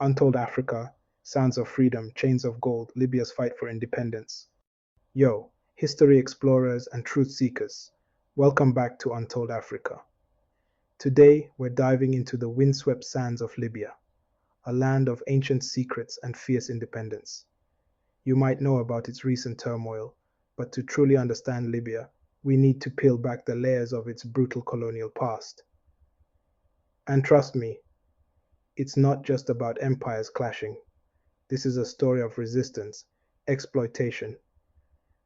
Untold Africa, Sands of Freedom, Chains of Gold, Libya's Fight for Independence. Yo, history explorers and truth seekers, welcome back to Untold Africa. Today, we're diving into the windswept sands of Libya, a land of ancient secrets and fierce independence. You might know about its recent turmoil, but to truly understand Libya, we need to peel back the layers of its brutal colonial past. And trust me, it's not just about empires clashing. This is a story of resistance, exploitation,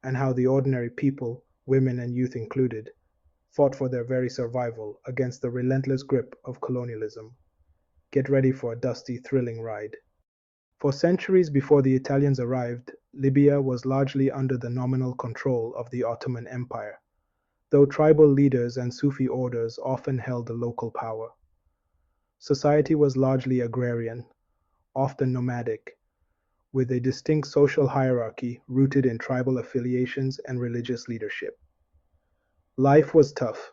and how the ordinary people, women and youth included, fought for their very survival against the relentless grip of colonialism. Get ready for a dusty, thrilling ride. For centuries before the Italians arrived, Libya was largely under the nominal control of the Ottoman Empire, though tribal leaders and Sufi orders often held the local power. Society was largely agrarian, often nomadic, with a distinct social hierarchy rooted in tribal affiliations and religious leadership. Life was tough,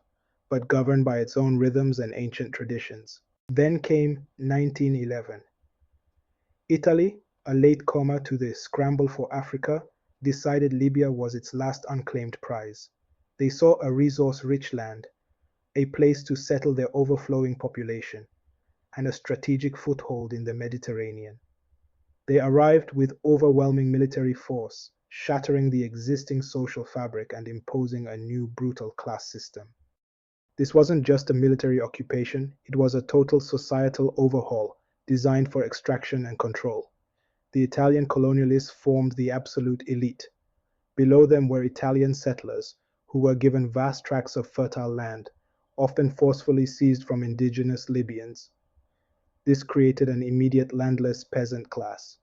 but governed by its own rhythms and ancient traditions. Then came 1911. Italy, a latecomer to the scramble for Africa, decided Libya was its last unclaimed prize. They saw a resource-rich land, a place to settle their overflowing population, and a strategic foothold in the Mediterranean. They arrived with overwhelming military force, shattering the existing social fabric and imposing a new brutal class system. This wasn't just a military occupation, it was a total societal overhaul designed for extraction and control. The Italian colonialists formed the absolute elite. Below them were Italian settlers who were given vast tracts of fertile land, often forcefully seized from indigenous Libyans. This created an immediate landless peasant class.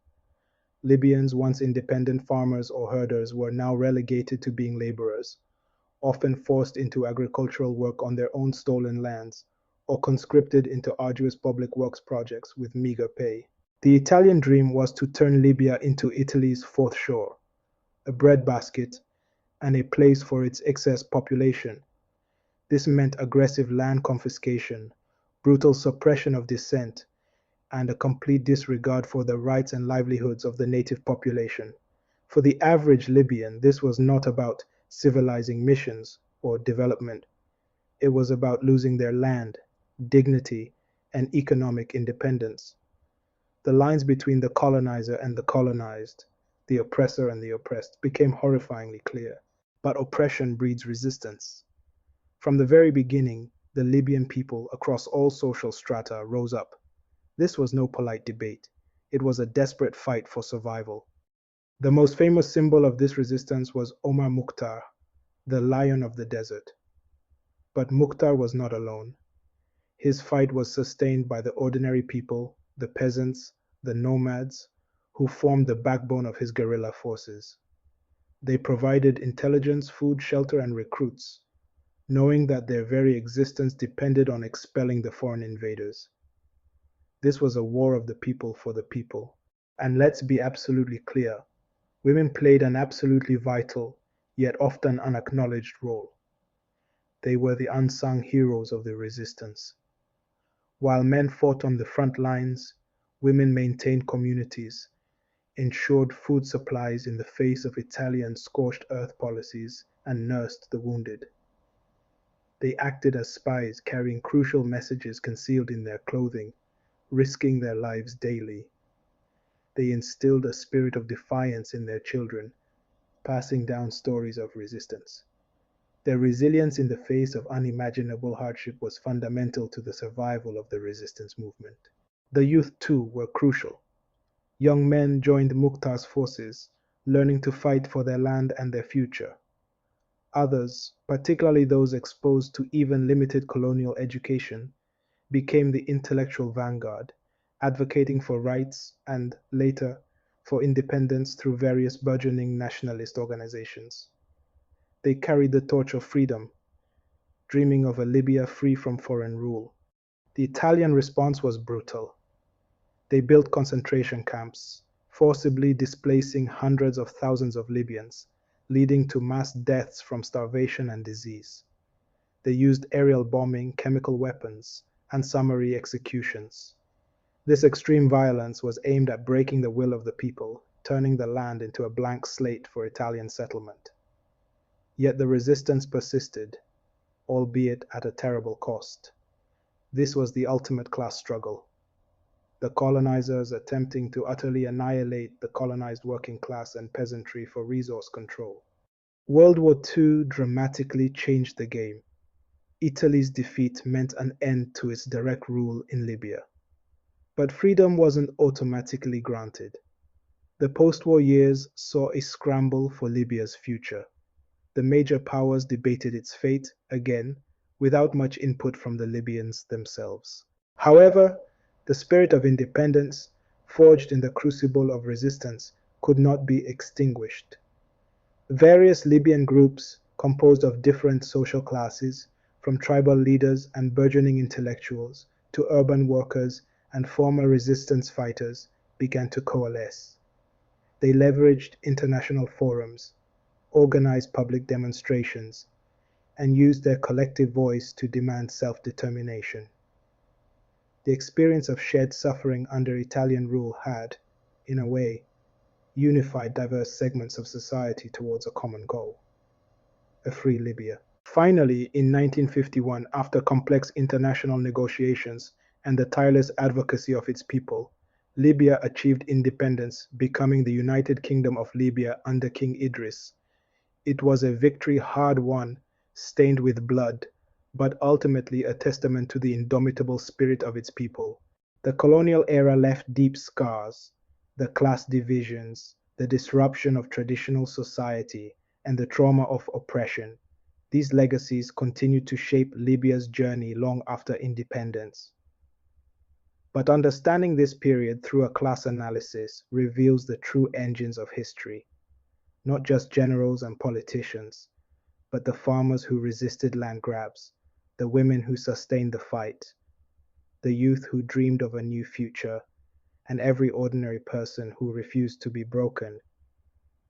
Libyans, once independent farmers or herders, were now relegated to being laborers, often forced into agricultural work on their own stolen lands, or conscripted into arduous public works projects with meager pay. The Italian dream was to turn Libya into Italy's fourth shore, a breadbasket, and a place for its excess population. This meant aggressive land confiscation, brutal suppression of dissent, and a complete disregard for the rights and livelihoods of the native population. For the average Libyan, this was not about civilizing missions or development. It was about losing their land, dignity, and economic independence. The lines between the colonizer and the colonized, the oppressor and the oppressed, became horrifyingly clear. But oppression breeds resistance. From the very beginning, the Libyan people across all social strata rose up. This was no polite debate. It was a desperate fight for survival. The most famous symbol of this resistance was Omar Mukhtar, the lion of the desert. But Mukhtar was not alone. His fight was sustained by the ordinary people, the peasants, the nomads, who formed the backbone of his guerrilla forces. They provided intelligence, food, shelter, and recruits, knowing that their very existence depended on expelling the foreign invaders. This was a war of the people for the people. And let's be absolutely clear, women played an absolutely vital, yet often unacknowledged role. They were the unsung heroes of the resistance. While men fought on the front lines, women maintained communities, ensured food supplies in the face of Italian scorched earth policies, and nursed the wounded. They acted as spies, carrying crucial messages concealed in their clothing, risking their lives daily. They instilled a spirit of defiance in their children, passing down stories of resistance. Their resilience in the face of unimaginable hardship was fundamental to the survival of the resistance movement. The youth, too, were crucial. Young men joined Mukhtar's forces, learning to fight for their land and their future. Others, particularly those exposed to even limited colonial education, became the intellectual vanguard, advocating for rights and, later, for independence through various burgeoning nationalist organizations. They carried the torch of freedom, dreaming of a Libya free from foreign rule. The Italian response was brutal. They built concentration camps, forcibly displacing hundreds of thousands of Libyans, leading to mass deaths from starvation and disease. They used aerial bombing, chemical weapons, and summary executions. This extreme violence was aimed at breaking the will of the people, turning the land into a blank slate for Italian settlement. Yet the resistance persisted, albeit at a terrible cost. This was the ultimate class struggle, the colonizers attempting to utterly annihilate the colonized working class and peasantry for resource control. World War II dramatically changed the game. Italy's defeat meant an end to its direct rule in Libya. But freedom wasn't automatically granted. The post-war years saw a scramble for Libya's future. The major powers debated its fate, again, without much input from the Libyans themselves. However, the spirit of independence, forged in the crucible of resistance, could not be extinguished. Various Libyan groups, composed of different social classes, from tribal leaders and burgeoning intellectuals to urban workers and former resistance fighters, began to coalesce. They leveraged international forums, organized public demonstrations, and used their collective voice to demand self-determination. The experience of shared suffering under Italian rule had, in a way, unified diverse segments of society towards a common goal: a free Libya. Finally, in 1951, after complex international negotiations and the tireless advocacy of its people, Libya achieved independence, becoming the United Kingdom of Libya under King Idris. It was a victory hard won, stained with blood, but ultimately a testament to the indomitable spirit of its people. The colonial era left deep scars: the class divisions, the disruption of traditional society, and the trauma of oppression. These legacies continue to shape Libya's journey long after independence. But understanding this period through a class analysis reveals the true engines of history: not just generals and politicians, but the farmers who resisted land grabs, the women who sustained the fight, the youth who dreamed of a new future, and every ordinary person who refused to be broken.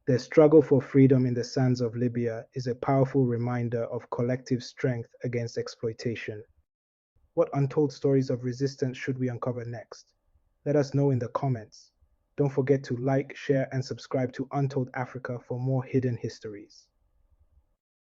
Their struggle for freedom in the sands of Libya is a powerful reminder of collective strength against exploitation. What untold stories of resistance should we uncover next? Let us know in the comments. Don't forget to like, share, and subscribe to Untold Africa for more hidden histories.